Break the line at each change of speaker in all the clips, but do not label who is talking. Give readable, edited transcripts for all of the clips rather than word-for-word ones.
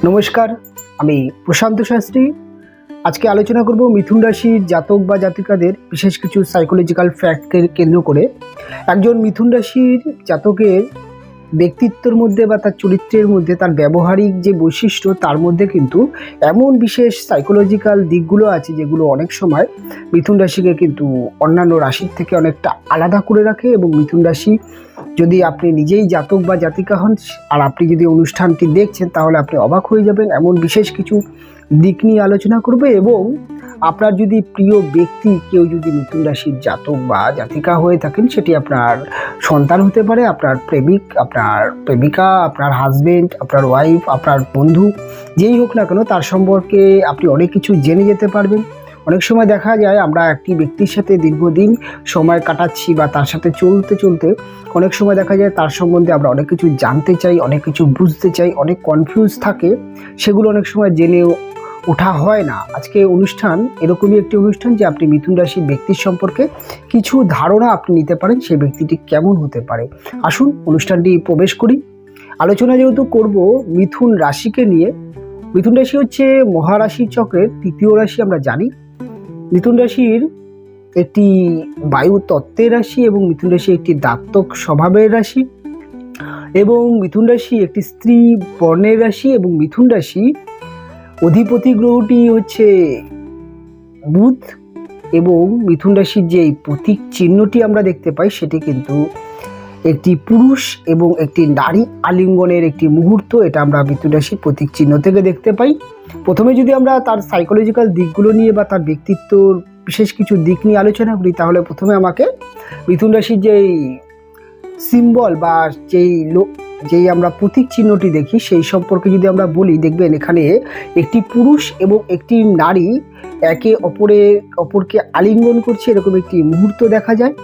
নমস্কার, আমি প্রশান্ত শাস্ত্রী। আজকে আলোচনা করব মিথুন রাশির জাতক বা জাতিকাদের বিশেষ কিছু সাইকোলজিক্যাল ফ্যাক্টকে কেন্দ্র করে। একজন মিথুন রাশির জাতকের ব্যক্তিত্বের মধ্যে বা তার চরিত্রের মধ্যে, তার ব্যবহারিক যে বৈশিষ্ট্য, তার মধ্যে কিন্তু এমন বিশেষ সাইকোলজিক্যাল দিকগুলো আছে যেগুলো অনেক সময় মিথুন রাশিকে কিন্তু অন্যান্য রাশির থেকে অনেকটা আলাদা করে রাখে। এবং মিথুন রাশি, যদি আপনি নিজেই জাতক বা জাতিকা হন আর আপনি যদি অনুষ্ঠানটি দেখছেন, তাহলে আপনি অবাক হয়ে যাবেন। এমন বিশেষ কিছু দিক নিয়ে আলোচনা করবে। এবং আপনার যদি প্রিয় ব্যক্তি কেউ যদি মিথুন রাশির জাতক বা জাতিকা হয়ে থাকেন, সেটি আপনার সন্তান হতে পারে, আপনার প্রেমিক, আপনার প্রেমিকা, আপনার হাজবেন্ড, আপনার ওয়াইফ, আপনার বন্ধু, যেই হোক না কেন, তার সম্পর্কে আপনি অনেক কিছু জেনে যেতে পারবেন। অনেক সময় দেখা যায় আমরা একটি ব্যক্তির সাথে দীর্ঘদিন সময় কাটাচ্ছি বা তার সাথে চলতে চলতে অনেক সময় দেখা যায় তার সম্বন্ধে আমরা অনেক কিছু জানতে চাই, অনেক কিছু বুঝতে চাই, অনেক কনফিউজ থাকে, সেগুলো অনেক সময় জেনে ওঠা হয় না। আজকে অনুষ্ঠান এরকমই একটি অনুষ্ঠান যে আপনি মিথুন রাশির ব্যক্তির সম্পর্কে কিছু ধারণা আপনি নিতে পারেন, সেই ব্যক্তিটি কেমন হতে পারে। আসুন অনুষ্ঠানটি প্রবেশ করি। আলোচনা যেহেতু করব মিথুন রাশিকে নিয়ে, মিথুন রাশি হচ্ছে মহারাশি চক্রের তৃতীয় রাশি। আমরা জানি মিথুন রাশির একটি বায়ু তত্ত্বের রাশি এবং মিথুন রাশি একটি দাত্তক স্বভাবের রাশি এবং মিথুন রাশি একটি স্ত্রী বর্ণের রাশি। এবং মিথুন রাশি অধিপতি গ্রহটি হচ্ছে বুধ এবং মিথুন রাশির যে প্রতীক চিহ্নটি আমরা দেখতে পাই, সেটি কিন্তু একটি পুরুষ এবং একটি নারী আলিঙ্গনের একটি মুহূর্ত। এটা আমরা মিথুন রাশির প্রতীক চিহ্ন থেকে দেখতে পাই। প্রথমে যদি আমরা তার সাইকোলজিক্যাল দিকগুলো নিয়ে বা তার ব্যক্তিত্বর বিশেষ কিছু দিক নিয়ে আলোচনা করি, তাহলে প্রথমে আমাকে মিথুন রাশির যেই সিম্বল বা যেই আমরা প্রতীক চিহ্নটি দেখি সেই সম্পর্কে যদি আমরা বলি, দেখবেন এখানে একটি পুরুষ এবং একটি নারী একে অপরকে আলিঙ্গন করছে, এরকম একটি মুহূর্ত দেখা যায়।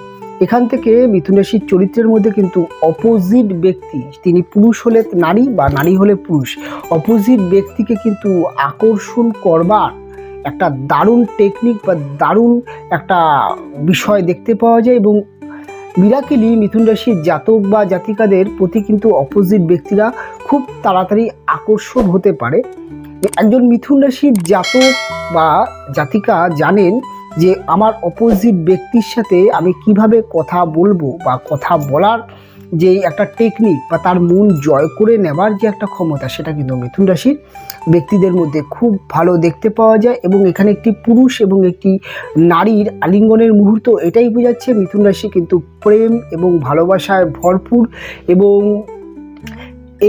এখান থেকে মিথুন রাশির চরিত্রের মধ্যে কিন্তু অপোজিট ব্যক্তি, তিনি পুরুষ হলে নারী বা নারী হলে পুরুষ, অপোজিট ব্যক্তিকে কিন্তু আকর্ষণ করবার একটা দারুণ টেকনিক বা দারুণ একটা বিষয় দেখতে পাওয়া যায়। এবং মিরাকেলি মিথুন রাশির জাতক বা জাতিকাদের প্রতি কিন্তু অপোজিট ব্যক্তিরা খুব তাড়াতাড়ি আকর্ষণ হতে পারে। একজন মিথুন রাশির জাতক বা জাতিকা জানেন যে আমার অপোজিট ব্যক্তির সাথে আমি কিভাবে কথা বলবো বা কথা বলার যে একটা টেকনিক বা তার মন জয় করে নেবার যে একটা ক্ষমতা, সেটা কিন্তু মিথুন রাশির ব্যক্তিদের মধ্যে খুব ভালো দেখতে পাওয়া যায়। এবং এখানে একটি পুরুষ এবং একটি নারীর আলিঙ্গনের মুহূর্ত, এটাই বোঝাচ্ছে মিথুন রাশি কিন্তু প্রেম এবং ভালোবাসায় ভরপুর। এবং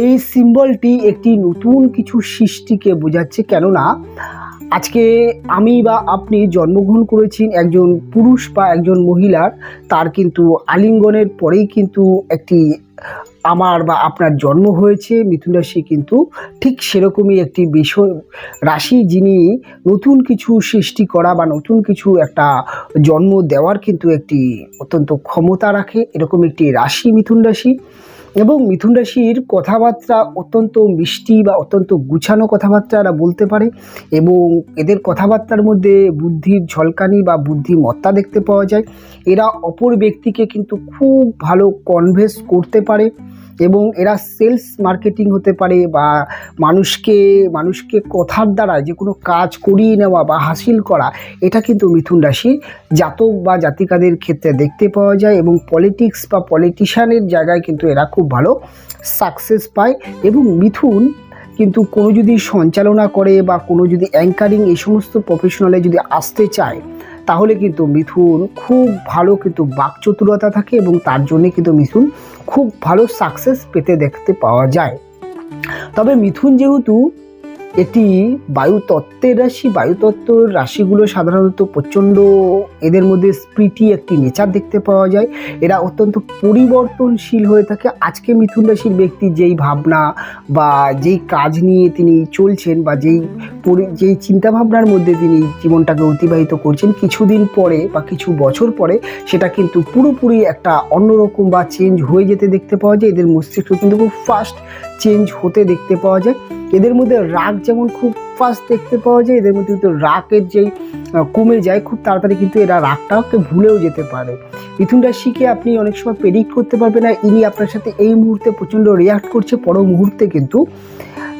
এই সিম্বলটি একটি নতুন কিছু সৃষ্টিকে বোঝাচ্ছে। কেননা আজকে আমি বা আপনি জন্মগ্রহণ করেছেন একজন পুরুষ বা একজন মহিলার, তার কিন্তু আলিঙ্গনের পরেই কিন্তু একটি আমার বা আপনার জন্ম হয়েছে। মিথুন রাশি কিন্তু ঠিক সেরকমই একটি বিষয় রাশি, যিনি নতুন কিছু সৃষ্টি করা বা নতুন কিছু একটা জন্ম দেওয়ার কিন্তু একটি অত্যন্ত ক্ষমতা রাখে, এরকম একটি রাশি মিথুন রাশি। এবং মিথুন রাশির কথাবার্তা অত্যন্ত মিষ্টি বা অত্যন্ত গুছানো কথাবার্তা এরা বলতে পারে। এবং এদের কথাবার্তার মধ্যে বুদ্ধির ঝলকানি বা বুদ্ধিমত্তা দেখতে পাওয়া যায়। এরা অপর ব্যক্তিকে কিন্তু খুব ভালো কনভেন্স করতে পারে এবং এরা সেলস মার্কেটিং হতে পারে বা মানুষকে কথার দ্বারা যে কোনো কাজ করিয়ে নেওয়া বা হাসিল করা, এটা কিন্তু মিথুন রাশির জাতক বা জাতিকাদের ক্ষেত্রে দেখতে পাওয়া যায়। এবং পলিটিক্স বা পলিটিশিয়ানের জায়গায় কিন্তু এরা খুব ভালো সাকসেস পায়। এবং মিথুন কিন্তু কোনো যদি সঞ্চালনা করে বা কোনো যদি অ্যাঙ্কারিং, এই সমস্ত প্রফেশনালে যদি আসতে চায়, তাহলে কিন্তু মিথুন খুব ভালো কিন্তু বাকচতুরতা থাকে এবং তার জন্যে কিন্তু মিথুন খুব ভালো সাকসেস পেতে দেখতে পাওয়া যায়। তবে মিথুন যেহেতু এটি বায়ুতত্ত্বের রাশি, বায়ুতত্ত্বর রাশিগুলো সাধারণত প্রচণ্ড, এদের মধ্যে স্পিরিটি একটি নেচার দেখতে পাওয়া যায়। এরা অত্যন্ত পরিবর্তনশীল হয়ে থাকে। আজকে মিথুন রাশির ব্যক্তি যেই ভাবনা বা যেই কাজ নিয়ে তিনি চলছেন বা যেই চিন্তাভাবনার মধ্যে তিনি জীবনটাকে অতিবাহিত করছেন, কিছুদিন পরে বা কিছু বছর পরে সেটা কিন্তু পুরোপুরি একটা অন্যরকম বা চেঞ্জ হয়ে যেতে দেখতে পাওয়া যায়। এদের মস্তিষ্ক কিন্তু খুব ফাস্ট চেঞ্জ হতে দেখতে পাওয়া যায়। এদের মধ্যে রাগ যেমন খুব ফাস্ট দেখতে পাওয়া যায়, এদের মধ্যে কিন্তু রাগের যেই কমে যায় খুব তাড়াতাড়ি, কিন্তু এরা রাগটাকে ভুলেও যেতে পারে। মিথুন রাশিকে আপনি অনেক সময় প্রেডিক্ট করতে পারবেন না, ইনি আপনার সাথে এই মুহূর্তে প্রচণ্ড রিয়াক্ট করছে, পর মুহূর্তে কিন্তু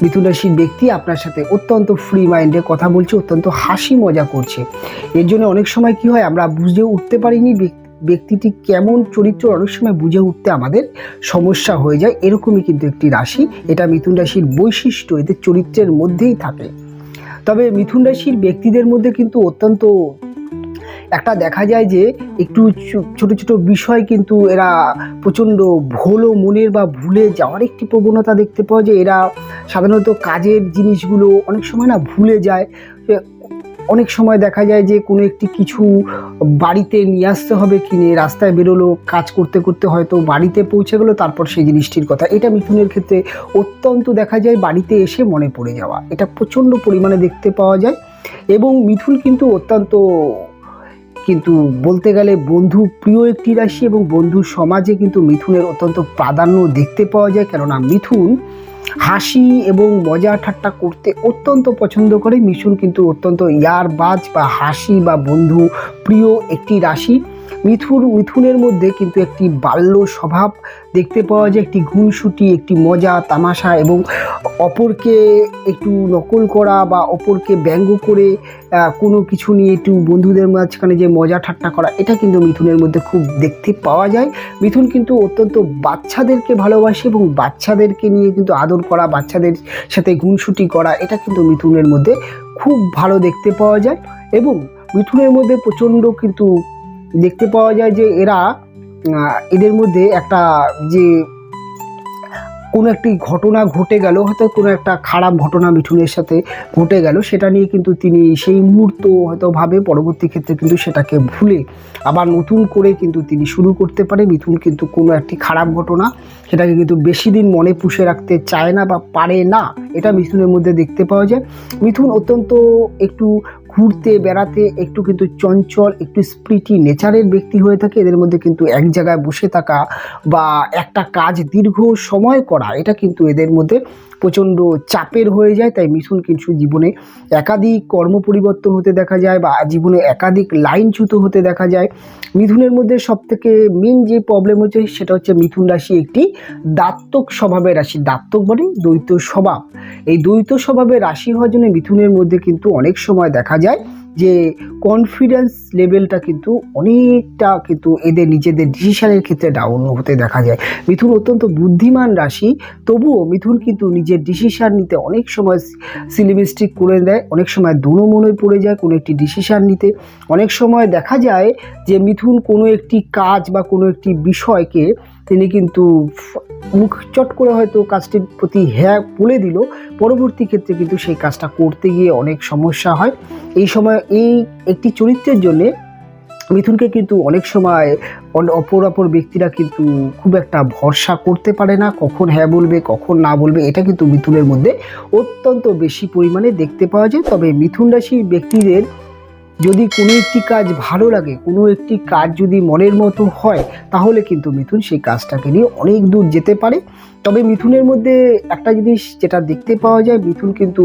মিথুন রাশির ব্যক্তি আপনার সাথে অত্যন্ত ফ্রি মাইন্ডে কথা বলছে, অত্যন্ত হাসি মজা করছে। এর জন্য অনেক সময় কি হয়, আমরা বুঝে উঠতে পারিনি ব্যক্তিটি কেমন চরিত্র, অনেক সময় বুঝে উঠতে আমাদের সমস্যা হয়ে যায়। এরকমই কিন্তু একটি রাশি, এটা মিথুন রাশির বৈশিষ্ট্য, এদের চরিত্রের মধ্যেই থাকে। তবে মিথুন রাশির ব্যক্তিদের মধ্যে কিন্তু অত্যন্ত একটা দেখা যায় যে একটু ছোট ছোট বিষয় কিন্তু এরা প্রচণ্ড ভোলো মনের বা ভুলে যাওয়ার একটি প্রবণতা দেখতে পাওয়া যায়। এরা সাধারণত কাজের জিনিসগুলো অনেক সময় না ভুলে যায়। অনেক সময় দেখা যায় যে কোনো একটি কিছু বাড়িতে নিয়ে আসতে হবে কিনে রাস্তায় বেরোলো, কাজ করতে করতে হয়তো বাড়িতে পৌঁছে গেলো, তারপর সেই জিনিসটির কথা, এটা মিথুনের ক্ষেত্রে অত্যন্ত দেখা যায়। বাড়িতে এসে মনে পড়ে যাওয়া, এটা প্রচণ্ড পরিমাণে দেখতে পাওয়া যায়। এবং মিথুন কিন্তু অত্যন্ত বলতে গেলে বন্ধু প্রিয় একটি রাশি, এবং বন্ধু সমাজে কিন্তু মিথুনের অত্যন্ত প্রাধান্য দেখতে পাওয়া যায়। কেননা মিথুন হাসি এবং মজা ঠাট্টা করতে অত্যন্ত পছন্দ করে। মিথুন অত্যন্ত ইয়ারবাজ বা হাসি বা বন্ধু প্রিয় একটি রাশি। মিথুনের মধ্যে কিন্তু একটি বাল্য স্বভাব দেখতে পাওয়া যায়, একটি গুণসুটি, একটি মজা তামাশা এবং অপরকে একটু নকল করা বা অপরকে ব্যঙ্গ করে কোনো কিছু নিয়ে একটু বন্ধুদের মাঝখানে যে মজা ঠাট্টা করা, এটা কিন্তু মিথুনের মধ্যে খুব দেখতে পাওয়া যায়। মিথুন কিন্তু অত্যন্ত বাচ্চাদেরকে ভালোবাসে এবং বাচ্চাদেরকে নিয়ে কিন্তু আদর করা, বাচ্চাদের সাথে গুণসুটি করা, এটা কিন্তু মিথুনের মধ্যে খুব ভালো দেখতে পাওয়া যায়। এবং মিথুনের মধ্যে প্রচণ্ড কিন্তু দেখতে পাওয়া যায় যে এদের মধ্যে একটা যে কোনো একটি ঘটনা ঘটে গেল, হয়তো কোনো একটা খারাপ ঘটনা মিথুনের সাথে ঘটে গেল, সেটা নিয়ে কিন্তু তিনি সেই মুহূর্ত হয়তো ভাবে, পরবর্তী ক্ষেত্রে কিন্তু সেটাকে ভুলে আবার নতুন করে কিন্তু তিনি শুরু করতে পারে। মিথুন কিন্তু কোনো একটি খারাপ ঘটনা সেটাকে কিন্তু বেশি দিন মনে পুষে রাখতে চায় না বা পারে না, এটা মিথুনের মধ্যে দেখতে পাওয়া যায়। মিথুন অত্যন্ত একটু ঘুরতে বেড়াতে একটু কিন্তু চঞ্চল, একটু স্প্রিটি নেচারের ব্যক্তি হয়ে থাকে। এদের মধ্যে কিন্তু এক জায়গায় বসে থাকা বা একটা কাজ দীর্ঘ সময় করা, এটা কিন্তু এদের মধ্যে প্রচণ্ড চাপের হয়ে যায়। তাই মিথুন কিন্তু জীবনে একাধিক কর্ম পরিবর্তন হতে দেখা যায় বা জীবনে একাধিক লাইনচ্যুত হতে দেখা যায়। মিথুনের মধ্যে সবথেকে মেন যে প্রবলেম হচ্ছে সেটা হচ্ছে মিথুন রাশি একটি দাত্তক স্বভাবের রাশি। দাত্তক মানে দ্বৈত স্বভাব। এই দ্বৈত স্বভাবের রাশি হওয়ার জন্য মিথুনের মধ্যে কিন্তু অনেক সময় দেখা যায় যে কনফিডেন্স লেভেলটা কিন্তু অনেকটা কিন্তু এদের নিজেদের ডিসিশনের ক্ষেত্রে ডাউন হতে দেখা যায়। মিথুন অত্যন্ত বুদ্ধিমান রাশি, তবুও মিথুন কিন্তু নিজের ডিসিশন নিতে অনেক সময় সিলিমিস্টিক করে দেয়, অনেক সময় দোনো পড়ে যায় কোনো একটি ডিসিশন নিতে। অনেক সময় দেখা যায় যে মিথুন কোনো একটি কাজ বা কোনো একটি বিষয়কে তিনি কিন্তু মুখ চট করে হয়তো কাজটির প্রতি হ্যাঁ বলে দিল, পরবর্তী ক্ষেত্রে কিন্তু সেই কাজটা করতে গিয়ে অনেক সমস্যা হয়। এই সময় এই একটি চরিত্রের জন্যে মিথুনকে কিন্তু অনেক সময় অপর ব্যক্তিরা কিন্তু খুব একটা ভরসা করতে পারে না, কখন হ্যাঁ বলবে কখন না বলবে, এটা কিন্তু মিথুনের মধ্যে অত্যন্ত বেশি পরিমাণে দেখতে পাওয়া যায়। তবে মিথুন রাশির ব্যক্তিদের যদি কোনো একটি কাজ ভালো লাগে, কোনো একটি কাজ যদি মনের মতো হয়, তাহলে কিন্তু মিথুন সেই কাজটাকে নিয়ে অনেক দূর যেতে পারে। তবে মিথুনের মধ্যে একটা জিনিস যেটা দেখতে পাওয়া যায়, মিথুন কিন্তু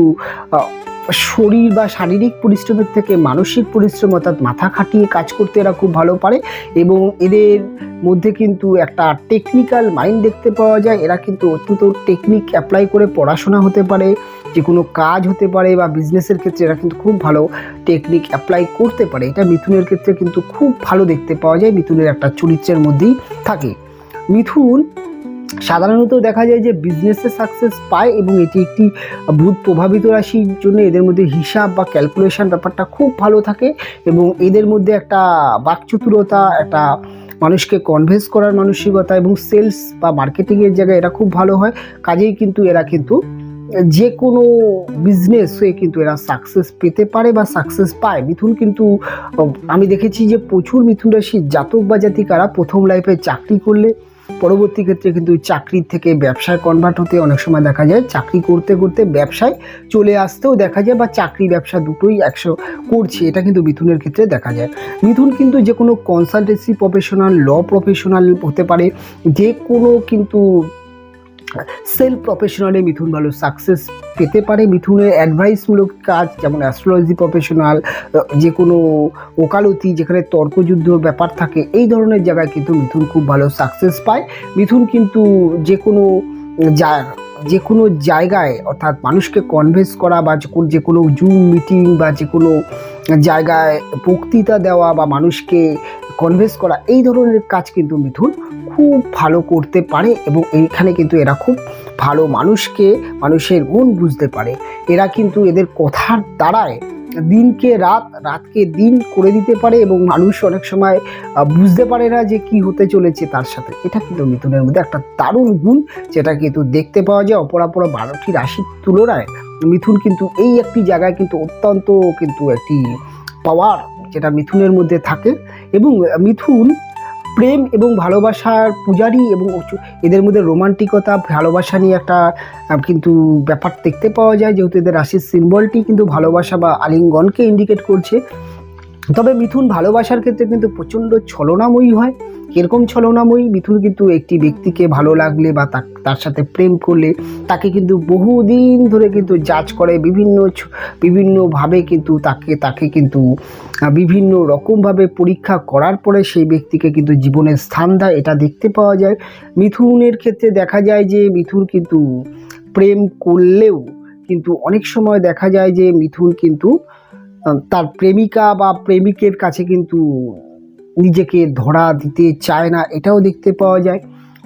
শরীর বা শারীরিক পরিশ্রমের থেকে মানসিক পরিশ্রম অর্থাৎ মাথা খাটিয়ে কাজ করতে এরা খুব ভালো পারে। এবং এদের মধ্যে কিন্তু একটা টেকনিক্যাল মাইন্ড দেখতে পাওয়া যায়। এরা কিন্তু অত্যন্ত টেকনিক অ্যাপ্লাই করে পড়াশোনা হতে পারে, যে কোনো কাজ হতে পারে বা বিজনেসের ক্ষেত্রে এরা কিন্তু খুব ভালো টেকনিক অ্যাপ্লাই করতে পারে। এটা মিথুনের ক্ষেত্রে কিন্তু খুব ভালো দেখতে পাওয়া যায়, মিথুনের একটা চরিত্রের মধ্যেই থাকে। মিথুন সাধারণত দেখা যায় যে বিজনেসে সাকসেস পায় এবং এটি একটি বুধ প্রভাবিত রাশির জন্য এদের মধ্যে হিসাব বা ক্যালকুলেশন ব্যাপারটা খুব ভালো থাকে। এবং এদের মধ্যে একটা বাকচতুরতা, একটা মানুষকে কনভিন্স করার মানসিকতা এবং সেলস বা মার্কেটিংয়ের জায়গায় এরা খুব ভালো হয়। কাজেই কিন্তু এরা কিন্তু যে কোনো বিজনেসে কিন্তু এরা সাকসেস পেতে পারে বা সাকসেস পায়। মিথুন কিন্তু আমি দেখেছি যে প্রচুর মিথুন রাশির জাতক বা জাতিকারা প্রথম লাইফে চাকরি করলে পরবর্তী ক্ষেত্রে কিন্তু চাকরির থেকে ব্যবসায় কনভার্ট হতে অনেক সময় দেখা যায়, চাকরি করতে করতে ব্যবসায় চলে আসতেও দেখা যায় বা চাকরি ব্যবসা দুটোই করছে, এটা কিন্তু মিথুনের ক্ষেত্রে দেখা যায়। মিথুন কিন্তু যে কোনো কনসালটেন্সি প্রফেশনাল, ল প্রফেশনাল হতে পারে, যে কোনো কিন্তু সেলফ প্রফেশনালে মিথুন ভালো সাকসেস পেতে পারে। মিথুনের অ্যাডভাইসমূলক কাজ যেমন অ্যাস্ট্রোলজি প্রফেশনাল, যে কোনো ওকালতি যেখানে তর্কযুদ্ধ ব্যাপার থাকে, এই ধরনের জায়গায় কিন্তু মিথুন খুব ভালো সাকসেস পায়। মিথুন কিন্তু যে কোনো যে কোনো জায়গায় অর্থাৎ মানুষকে কনভিন্স করা বা যে কোনো জুম মিটিং বা যে কোনো জায়গায় বক্তৃতা দেওয়া বা মানুষকে কনভিন্স করা, এই ধরনের কাজ কিন্তু মিথুন খুব ভালো করতে পারে এবং এইখানে কিন্তু এরা খুব ভালো মানুষের মন বুঝতে পারে। এরা কিন্তু এদের কথার দ্বারায় দিনকে রাত, রাতকে দিন করে দিতে পারে এবং মানুষ অনেক সময় বুঝতে পারে না যে কি হতে চলেছে তার সাথে। এটা কিন্তু মিথুনের মধ্যে একটা দারুণ গুণ, যেটা কিন্তু দেখতে পাওয়া যায় অপরাপর 12টি রাশির তুলনায় মিথুন কিন্তু এই একটি জায়গায় কিন্তু অত্যন্ত কিন্তু একটি পাওয়ার যেটা মিথুনের মধ্যে থাকে। এবং মিথুন প্রেম এবং ভালোবাসার পূজারী এবং এদের মধ্যে রোমান্টিকতা, ভালোবাসা নিয়ে একটা কিন্তু ব্যাপার দেখতে পাওয়া যায়, যেহেতু এদের রাশির সিম্বলটি কিন্তু ভালোবাসা বা আলিঙ্গনকে ইন্ডিকেট করছে। তবে মিথুন ভালোবাসার ক্ষেত্রে কিন্তু প্রচণ্ড ছলনাময়ী হয়। কীরকম ছলনাময়ী? মিথুন কিন্তু একটি ব্যক্তিকে ভালো লাগলে বা তার সাথে প্রেম করলে তাকে কিন্তু বহুদিন ধরে কিন্তু জাজ করে, বিভিন্নভাবে কিন্তু তাকে কিন্তু বিভিন্ন রকমভাবে পরীক্ষা করার পরে সেই ব্যক্তিকে কিন্তু জীবনের স্থান দেয়, এটা দেখতে পাওয়া যায়। মিথুনের ক্ষেত্রে দেখা যায় যে মিথুন কিন্তু প্রেম করলেও কিন্তু অনেক সময় দেখা যায় যে মিথুন কিন্তু তার প্রেমিকা বা প্রেমিকের কাছে কিন্তু নিজেকে ধরা দিতে চায় না, এটাও দেখতে পাওয়া যায়।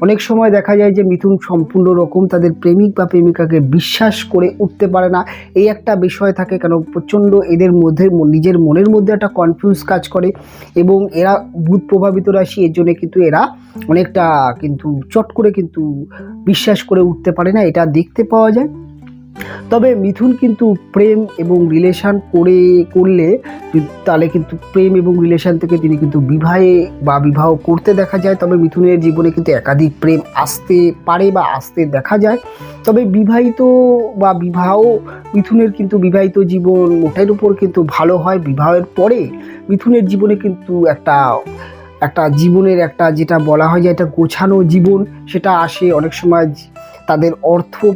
অনেক সময় দেখা যায় যে মিথুন সম্পূর্ণ রকম তাদের প্রেমিক বা প্রেমিকাকে বিশ্বাস করে উঠতে পারে না, এই একটা বিষয় থাকে। কেন প্রচণ্ড এদের মধ্যে নিজের মনের মধ্যে একটা কনফিউজ কাজ করে এবং এরা বুধ প্রভাবিত রাশি, এর জন্য কিন্তু এরা অনেকটা কিন্তু চট করে কিন্তু বিশ্বাস করে উঠতে পারে না, এটা দেখতে পাওয়া যায়। তবে মিথুন কিন্তু প্রেম এবং রিলেশান করলে তাহলে কিন্তু প্রেম এবং রিলেশান থেকে তিনি কিন্তু বিবাহ করতে দেখা যায়। তবে মিথুনের জীবনে কিন্তু একাধিক প্রেম আসতে পারে বা আসতে দেখা যায়। তবে বিবাহ মিথুনের কিন্তু বিবাহিত জীবন মোটের উপর কিন্তু ভালো হয়। বিবাহের পরে মিথুনের জীবনে কিন্তু একটা জীবনের একটা যেটা বলা হয় যে একটা গোছানো জীবন সেটা আসে। অনেক সময় তাদের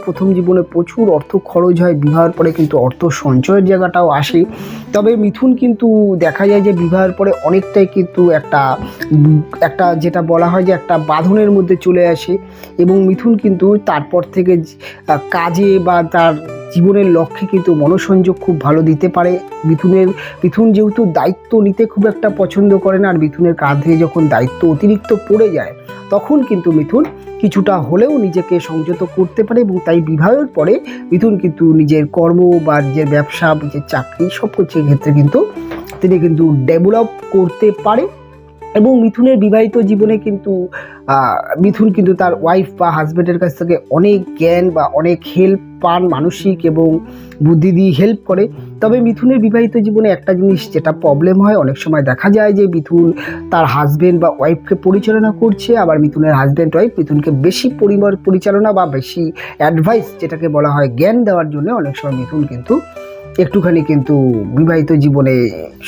প্রথম জীবনে প্রচুর অর্থ খরচ হয়, বিবাহের পরে কিন্তু অর্থ সঞ্চয়ের জায়গাটাও আসে। তবে মিথুন কিন্তু দেখা যায় যে বিবাহের পরে অনেকটাই কিন্তু একটা যেটা বলা হয় যে একটা বাঁধনের মধ্যে চলে আসে এবং মিথুন কিন্তু তারপর থেকে কাজে বা তার জীবনের লক্ষ্যে কিন্তু মনোসংযোগ খুব ভালো দিতে পারে। মিথুন যেহেতু দায়িত্ব নিতে খুব একটা পছন্দ করে না, আর মিথুনের কাঁধে যখন দায়িত্ব অতিরিক্ত পড়ে যায় তখন কিন্তু মিথুন কিছুটা হলেও নিজেকে সংযত করতে পারে এবং তাই বিবাহের পরে মিথুন কিন্তু নিজের কর্ম বা নিজের ব্যবসা, নিজের চাকরি সব কিছুর ক্ষেত্রে কিন্তু তিনি কিন্তু ডেভেলপ করতে পারে। এবং মিথুনের বিবাহিত জীবনে কিন্তু মিথুন কিন্তু তার ওয়াইফ বা হাজব্যান্ডের কাছ থেকে অনেক জ্ঞান বা অনেক হেল্প পান, মানসিক এবং বুদ্ধি দিয়ে হেল্প করে। তবে মিথুনের বিবাহিত জীবনে একটা জিনিস যেটা প্রবলেম হয়, অনেক সময় দেখা যায় যে মিথুন তার হাজব্যান্ড বা ওয়াইফকে পরিচালনা করছে, আবার মিথুনের হাজব্যান্ড ওয়াইফ মিথুনকে বেশি পরিচালনা বা বেশি অ্যাডভাইস যেটাকে বলা হয় জ্ঞান দেওয়ার জন্য অনেক সময় মিথুন কিন্তু একটুখানি কিন্তু বিবাহিত জীবনে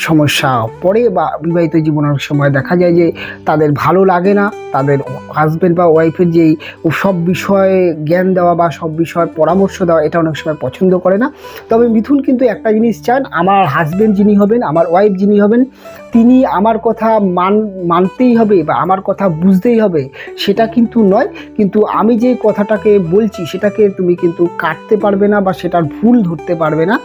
সমস্যা পড়ে বা বিবাহিত জীবন অনেক সময় দেখা যায় যে তাদের ভালো লাগে না, তাদের হাজব্যান্ড বা ওয়াইফের যেই সব বিষয়ে জ্ঞান দেওয়া বা সব বিষয়ে পরামর্শ দেওয়া এটা অনেক সময় পছন্দ করে না। তবে মিথুন কিন্তু একটা জিনিস চান, আমার হাজব্যান্ড যিনি হবেন, আমার ওয়াইফ যিনি হবেন, তিনি আমার কথা মানতেই হবে বা আমার কথা বুঝতেই হবে সেটা কিন্তু নয়, কিন্তু আমি যে কথাটাকে বলছি সেটাকে তুমি কিন্তু কাটতে পারবে না বা সেটার ভুল ধরতে পারবে না,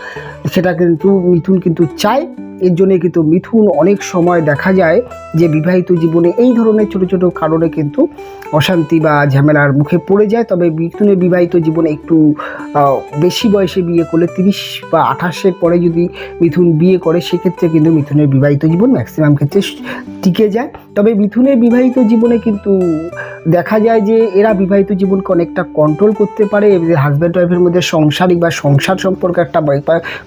সেটা কিন্তু মিথুন কিন্তু চায়। এর জন্যে কিন্তু মিথুন অনেক সময় দেখা যায় যে বিবাহিত জীবনে এই ধরনের ছোটো ছোটো কারণে কিন্তু অশান্তি বা ঝামেলার মুখে পড়ে যায়। তবে মিথুনের বিবাহিত জীবনে একটু বেশি বয়সে বিয়ে করলে 30 বা 28-এর পরে যদি মিথুন বিয়ে করে সেক্ষেত্রে কিন্তু মিথুনের বিবাহিত জীবন ম্যাক্সিমাম ক্ষেত্রে টিকে যায়। তবে মিথুনের বিবাহিত জীবনে কিন্তু দেখা যায় যে এরা বিবাহিত জীবনকে অনেকটা কন্ট্রোল করতে পারে। এদের হাজব্যান্ড ওয়াইফের মধ্যে সাংসারিক বা সংসার সম্পর্কে একটা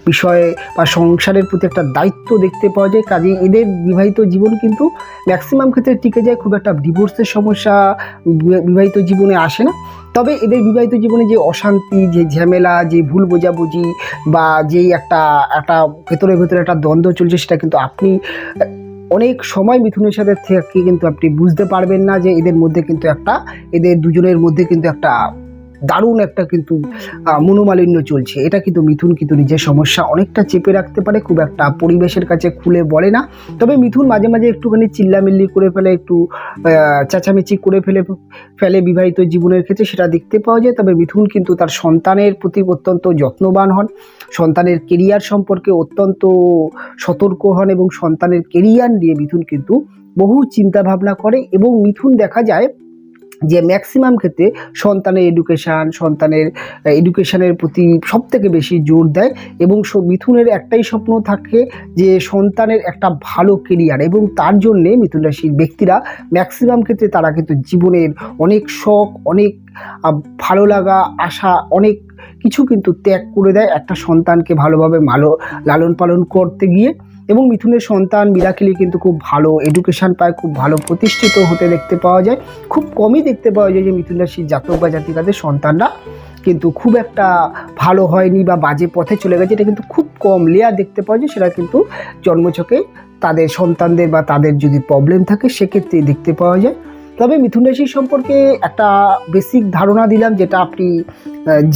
বিষয়ে বা সংসারের প্রতি একটা দায়িত্ব দেখতে পাওয়া যায়। কাজে এদের বিবাহিত জীবন কিন্তু ম্যাক্সিমাম ক্ষেত্রে টিকে যায়, খুব একটা ডিভোর্সের সমস্যা বিবাহিত জীবনে আসে না। তবে এদের বিবাহিত জীবনে যে অশান্তি, যে ঝামেলা, যে ভুল বোঝাবুঝি বা যেই একটা ভেতরে একটা দ্বন্দ্ব চলছে সেটা কিন্তু আপনি অনেক সময় মিথুনের সাথে থেকে কিন্তু আপনি বুঝতে পারবেন না যে এদের দুজনের মধ্যে কিন্তু একটা দারুণ একটা কিন্তু মনোমালিন্য চলছে। এটা কিন্তু মিথুন কিন্তু নিজের সমস্যা অনেকটা চেপে রাখতে পারে, খুব একটা পরিবেশের কাছে খুলে বলে না। তবে মিথুন মাঝে মাঝে একটুখানি চিল্লামিল্লি করে ফেলে, একটু চেঁচামেচি করে ফেলে বিবাহিত জীবনের ক্ষেত্রে, সেটা দেখতে পাওয়া যায়। তবে মিথুন কিন্তু তার সন্তানের প্রতি অত্যন্ত যত্নবান হন, সন্তানের কেরিয়ার সম্পর্কে অত্যন্ত সতর্ক হন এবং সন্তানের কেরিয়ার নিয়ে মিথুন কিন্তু বহু চিন্তা ভাবনা করে। এবং মিথুন দেখা যায় যে ম্যাক্সিমাম ক্ষেত্রে সন্তানের এডুকেশনের প্রতি সব থেকে বেশি জোর দেয়। এবং মিথুনের একটাই স্বপ্ন থাকে যে সন্তানের একটা ভালো কেরিয়ার, এবং তার জন্যে মিথুন রাশির ব্যক্তিরা ম্যাক্সিমাম ক্ষেত্রে তারা কিন্তু জীবনের অনেক শখ, অনেক ভালো লাগা, আশা, অনেক কিছু কিন্তু ত্যাগ করে দেয় একটা সন্তানকে ভালোভাবে লালন পালন করতে গিয়ে। এবং মিথুনের সন্তান মিরাকেলি কিন্তু খুব ভালো এডুকেশন পায়, খুব ভালো প্রতিষ্ঠিত হতে দেখতে পাওয়া যায়। খুব কমই দেখতে পাওয়া যায় যে মিথুন রাশির জাতক বা জাতিকাদের সন্তানরা কিন্তু খুব একটা ভালো হয়নি বা বাজে পথে চলে গেছে, এটা কিন্তু খুব কম লেয়ার দেখতে পাওয়া যায়। সেটা কিন্তু জন্মছকে তাদের সন্তানদের বা তাদের যদি প্রবলেম থাকে সেক্ষেত্রে দেখতে পাওয়া যায়। তবে মিথুন রাশির সম্পর্কে একটা বেসিক ধারণা দিলাম, যেটা আপনি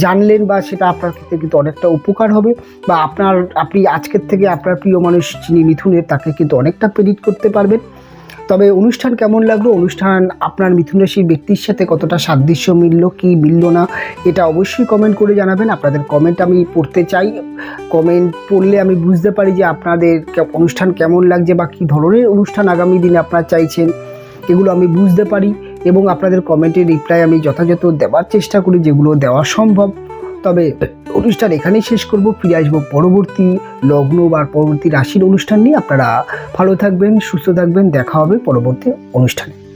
জানলেন বা সেটা আপনার ক্ষেত্রে কিন্তু অনেকটা উপকার হবে, বা আপনি আজকের থেকে আপনার প্রিয় মানুষ যিনি মিথুনের তাকে কিন্তু অনেকটা প্রেরিত করতে পারবেন। তবে অনুষ্ঠান কেমন লাগলো, অনুষ্ঠান আপনার মিথুন রাশির ব্যক্তির সাথে কতটা সাদৃশ্য মিললো কি মিললো না, এটা অবশ্যই কমেন্ট করে জানাবেন। আপনাদের কমেন্ট আমি পড়তে চাই, কমেন্ট পড়লে আমি বুঝতে পারি যে আপনাদের অনুষ্ঠান কেমন লাগছে বা কী ধরনের অনুষ্ঠান আগামী দিনে আপনারা চাইছেন, এগুলো আমি বুঝতে পারি। এবং আপনাদের কমেন্টের রিপ্লাই আমি যথাযথ দেওয়ার চেষ্টা করি যেগুলো দেওয়া সম্ভব। তবে অনুষ্ঠান এখানেই শেষ করব, ফিরে আসবো পরবর্তী লগ্ন বা পরবর্তী রাশির অনুষ্ঠান নিয়ে। আপনারা ভালো থাকবেন, সুস্থ থাকবেন, দেখা হবে পরবর্তী অনুষ্ঠানে।